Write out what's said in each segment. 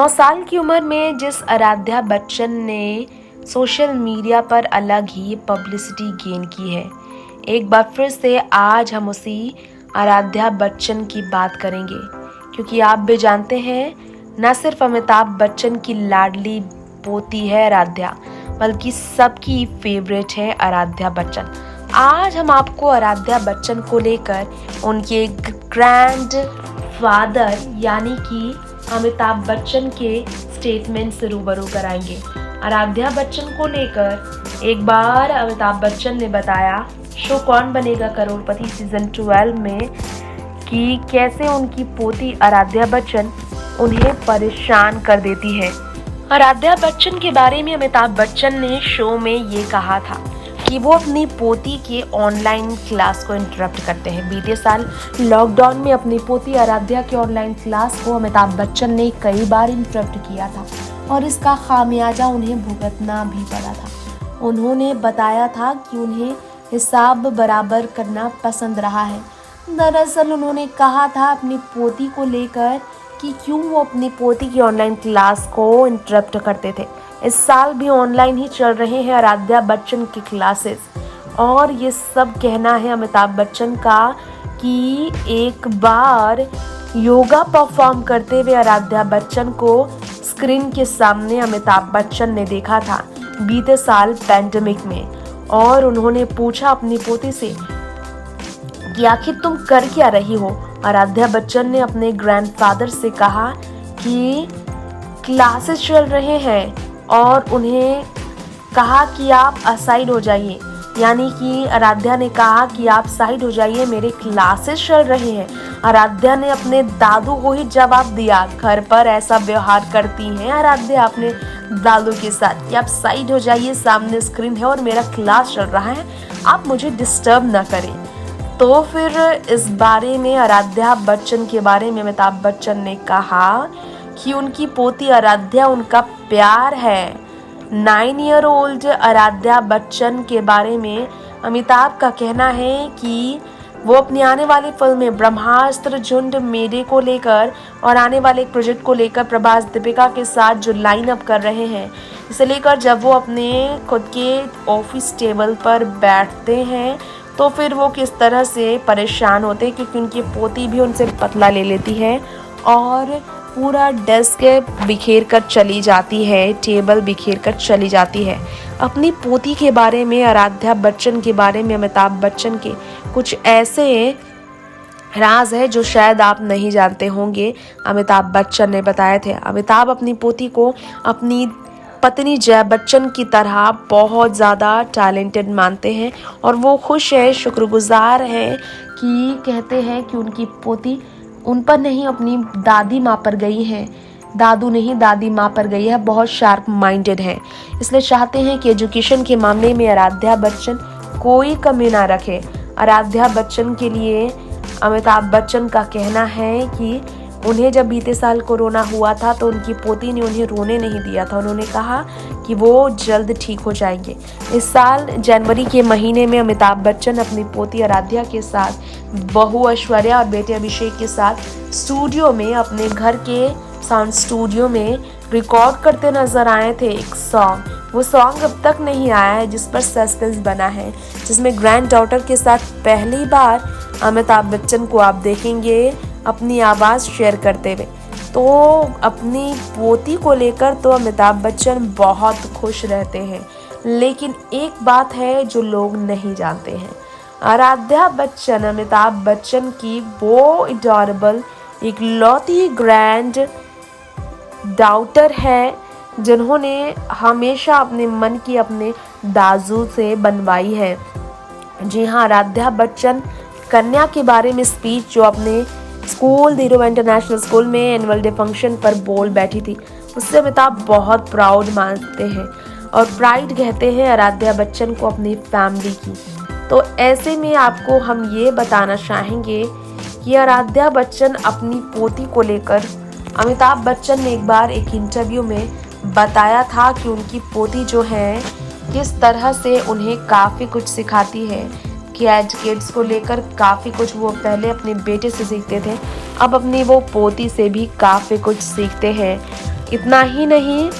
9 साल की उम्र में जिस आराध्या बच्चन ने सोशल मीडिया पर अलग ही पब्लिसिटी गेन की है, एक बार फिर से आज हम उसी आराध्या बच्चन की बात करेंगे, क्योंकि आप भी जानते हैं न सिर्फ अमिताभ बच्चन की लाडली पोती है आराध्या, बल्कि सबकी फेवरेट है आराध्या बच्चन। आज हम आपको आराध्या बच्चन को लेकर उनके ग्रैंड फादर यानी कि अमिताभ बच्चन के स्टेटमेंट से रूबरू कराएंगे। आराध्या बच्चन को लेकर एक बार अमिताभ बच्चन ने बताया शो कौन बनेगा करोड़पति सीजन 12 में कि कैसे उनकी पोती आराध्या बच्चन उन्हें परेशान कर देती है। आराध्या बच्चन के बारे में अमिताभ बच्चन ने शो में ये कहा था कि वो अपनी पोती के ऑनलाइन क्लास को इंटरप्ट करते हैं। बीते साल लॉकडाउन में अपनी पोती आराध्या के ऑनलाइन क्लास को अमिताभ बच्चन ने कई बार इंटरप्ट किया था और इसका खामियाजा उन्हें भुगतना भी पड़ा था। उन्होंने बताया था कि उन्हें हिसाब बराबर करना पसंद रहा है। दरअसल उन्होंने कहा था अपनी पोती को लेकर कि क्यों वो अपनी पोती की ऑनलाइन क्लास को इंटरप्ट करते थे। इस साल भी ऑनलाइन ही चल रहे हैं आराध्या बच्चन की क्लासेस और ये सब कहना है अमिताभ बच्चन का कि एक बार योगा परफॉर्म करते हुए आराध्या बच्चन को स्क्रीन के सामने अमिताभ बच्चन ने देखा था बीते साल पैंडेमिक में, और उन्होंने पूछा अपनी पोती से कि आखिर तुम कर क्या रही हो। आराध्या बच्चन ने अपने ग्रैंडफादर से कहा कि क्लासेस चल रहे हैं और उन्हें कहा कि आप असाइड हो जाइए, यानी कि आराध्या ने कहा कि आप साइड हो जाइए, मेरे क्लासेस चल रहे हैं। आराध्या ने अपने दादू को ही जवाब दिया। घर पर ऐसा व्यवहार करती हैं आराध्या अपने दादू के साथ कि आप साइड हो जाइए, सामने स्क्रीन है और मेरा क्लास चल रहा है, आप मुझे डिस्टर्ब ना करें। तो फिर इस बारे में आराध्या बच्चन के बारे में अमिताभ बच्चन ने कहा कि उनकी पोती आराध्या उनका प्यार है। 9 ईयर ओल्ड आराध्या बच्चन के बारे में अमिताभ का कहना है कि वो अपनी आने वाली फिल्म ब्रह्मास्त्र झुंड मेरे को लेकर और आने वाले एक प्रोजेक्ट को लेकर प्रभास दीपिका के साथ जो लाइन अप कर रहे हैं, इसे लेकर जब वो अपने खुद के ऑफिस टेबल पर बैठते हैं तो फिर वो किस तरह से परेशान होते हैं, क्योंकि उनकी पोती भी उनसे पतला ले लेती है और पूरा डेस्क बिखेर कर चली जाती है, टेबल बिखेर कर चली जाती है। अपनी पोती के बारे में आराध्या बच्चन के बारे में अमिताभ बच्चन के कुछ ऐसे राज है जो शायद आप नहीं जानते होंगे। अमिताभ बच्चन ने बताए थे अमिताभ अपनी पोती को अपनी पत्नी जया बच्चन की तरह बहुत ज़्यादा टैलेंटेड मानते हैं और वो खुश है, शुक्रगुजार है कि कहते हैं कि उनकी पोती उन पर नहीं अपनी दादी माँ पर गई है, दादू नहीं दादी माँ पर गई है, बहुत शार्प माइंडेड है, इसलिए चाहते हैं कि एजुकेशन के मामले में आराध्या बच्चन कोई कमी ना रखे। आराध्या बच्चन के लिए अमिताभ बच्चन का कहना है कि उन्हें जब बीते साल कोरोना हुआ था तो उनकी पोती ने उन्हें रोने नहीं दिया था। उन्होंने कहा कि वो जल्द ठीक हो जाएंगे। इस साल जनवरी के महीने में अमिताभ बच्चन अपनी पोती आराध्या के साथ बहू ऐश्वर्या और बेटे अभिषेक के साथ स्टूडियो में अपने घर के साउंड स्टूडियो में रिकॉर्ड करते नजर आए थे एक सॉन्ग। वो सॉन्ग अब तक नहीं आया है जिस पर सस्पेंस बना है, जिसमें ग्रैंड डॉटर के साथ पहली बार अमिताभ बच्चन को आप देखेंगे अपनी आवाज़ शेयर करते हुए। तो अपनी पोती को लेकर तो अमिताभ बच्चन बहुत खुश रहते हैं, लेकिन एक बात है जो लोग नहीं जानते हैं, आराध्या बच्चन अमिताभ बच्चन की वो एडोरेबल इकलौती ग्रैंड डॉटर है जिन्होंने हमेशा अपने मन की अपने दाजू से बनवाई है। जी हाँ, आराध्या बच्चन कन्या के बारे में स्पीच जो अपने स्कूल धीरूभाई इंटरनेशनल स्कूल में एनुअल डे फंक्शन पर बोल बैठी थी, उससे अमिताभ बहुत प्राउड मानते हैं और प्राइड कहते हैं आराध्या बच्चन को अपनी फैमिली की। तो ऐसे में आपको हम ये बताना चाहेंगे कि आराध्या बच्चन अपनी पोती को लेकर अमिताभ बच्चन ने एक बार एक इंटरव्यू में बताया था कि उनकी पोती जो है किस तरह से उन्हें काफ़ी कुछ सिखाती है, कि किड्स को लेकर काफ़ी कुछ वो पहले अपने बेटे से सीखते थे, अब अपनी वो पोती से भी काफ़ी कुछ सीखते हैं। इतना ही नहीं,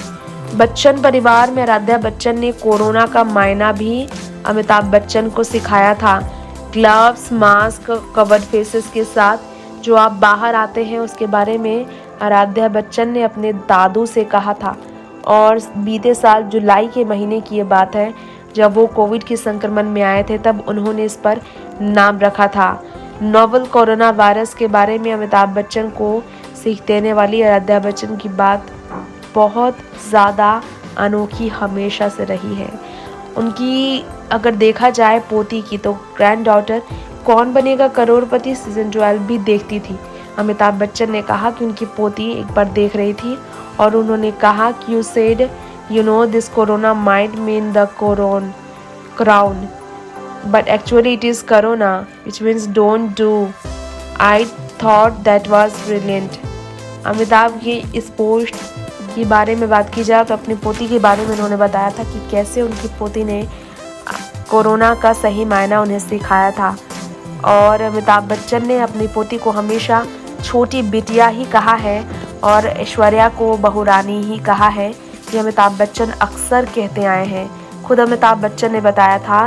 बच्चन परिवार में आराध्या बच्चन ने कोरोना का मायना भी अमिताभ बच्चन को सिखाया था। ग्लव्स, मास्क, कवर्ड फेसेस के साथ जो आप बाहर आते हैं उसके बारे में आराध्या बच्चन ने अपने दादू से कहा था। और बीते साल जुलाई के महीने की ये बात है, जब वो कोविड के संक्रमण में आए थे, तब उन्होंने इस पर नाम रखा था। नोवेल कोरोना वायरस के बारे में अमिताभ बच्चन को सीख देने वाली आराध्या बच्चन की बात बहुत ज़्यादा अनोखी हमेशा से रही है। उनकी अगर देखा जाए पोती की, तो ग्रैंड डॉटर कौन बनेगा करोड़पति सीजन 12 भी देखती थी। अमिताभ बच्चन ने कहा कि उनकी पोती एक बार देख रही थी और उन्होंने कहा कि you said you know this corona might mean the crown but actually it is corona which means don't do. I thought that was brilliant. Amitabh की इस पोस्ट के बारे में बात की जाए तो अपनी पोती के बारे में उन्होंने बताया था कि कैसे उनकी पोती ने कोरोना का सही मायना उन्हें सिखाया था। और अमिताभ बच्चन ने अपनी पोती को हमेशा छोटी बिटिया ही कहा है और ऐश्वर्या को बहुरानी ही कहा है। ये अमिताभ बच्चन अक्सर कहते आए हैं। खुद अमिताभ बच्चन ने बताया था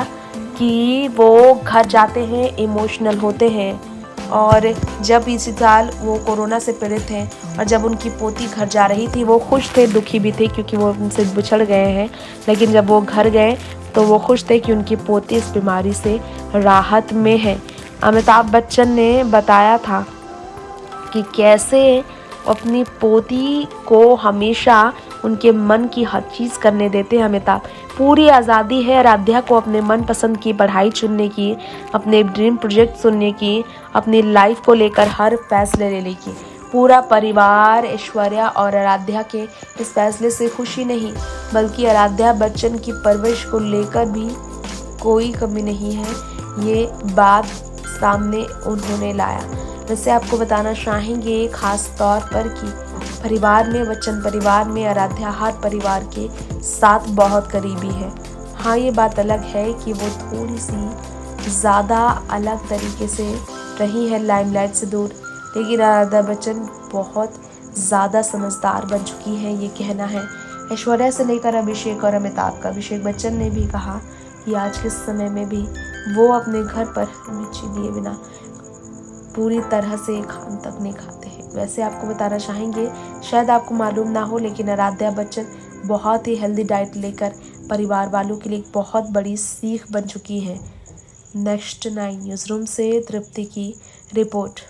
कि वो घर जाते हैं इमोशनल होते हैं, और जब इसी साल वो कोरोना से पीड़ित हैं और जब उनकी पोती घर जा रही थी, वो खुश थे, दुखी भी थे क्योंकि वो उनसे बिछड़ गए हैं, लेकिन जब वो घर गए तो वो खुश थे कि उनकी पोती इस बीमारी से राहत में है। अमिताभ बच्चन ने बताया था कि कैसे अपनी पोती को हमेशा उनके मन की हर चीज़ करने देते हैं अमिताभ। पूरी आज़ादी है आराध्या को अपने मन पसंद की पढ़ाई चुनने की, अपने ड्रीम प्रोजेक्ट सुनने की, अपनी लाइफ को लेकर हर फैसले लेने की। पूरा परिवार ऐश्वर्या और आराध्या के इस फैसले से खुशी नहीं, बल्कि आराध्या बच्चन की परवरिश को लेकर भी कोई कमी नहीं है, ये बात सामने उन्होंने लाया। वैसे आपको बताना चाहेंगे खास तौर पर कि परिवार में, बच्चन परिवार में आराध्या हर परिवार के साथ बहुत करीबी है। हाँ, ये बात अलग है कि वो थोड़ी सी ज़्यादा अलग तरीके से रही है लाइमलाइट से दूर, लेकिन आराध्या बच्चन बहुत ज़्यादा समझदार बन चुकी हैं, ये कहना है ऐश्वर्या से लेकर अभिषेक और अमिताभ का। अभिषेक बच्चन ने भी कहा कि आज के समय में भी वो अपने घर पर मिर्ची दिए बिना पूरी तरह से खान तक नहीं खाते हैं। वैसे आपको बताना चाहेंगे, शायद आपको मालूम ना हो, लेकिन आराध्या बच्चन बहुत ही हेल्दी डाइट लेकर परिवार वालों के लिए एक बहुत बड़ी सीख बन चुकी है। नेक्स्ट 9 न्यूज़ रूम से तृप्ति की रिपोर्ट।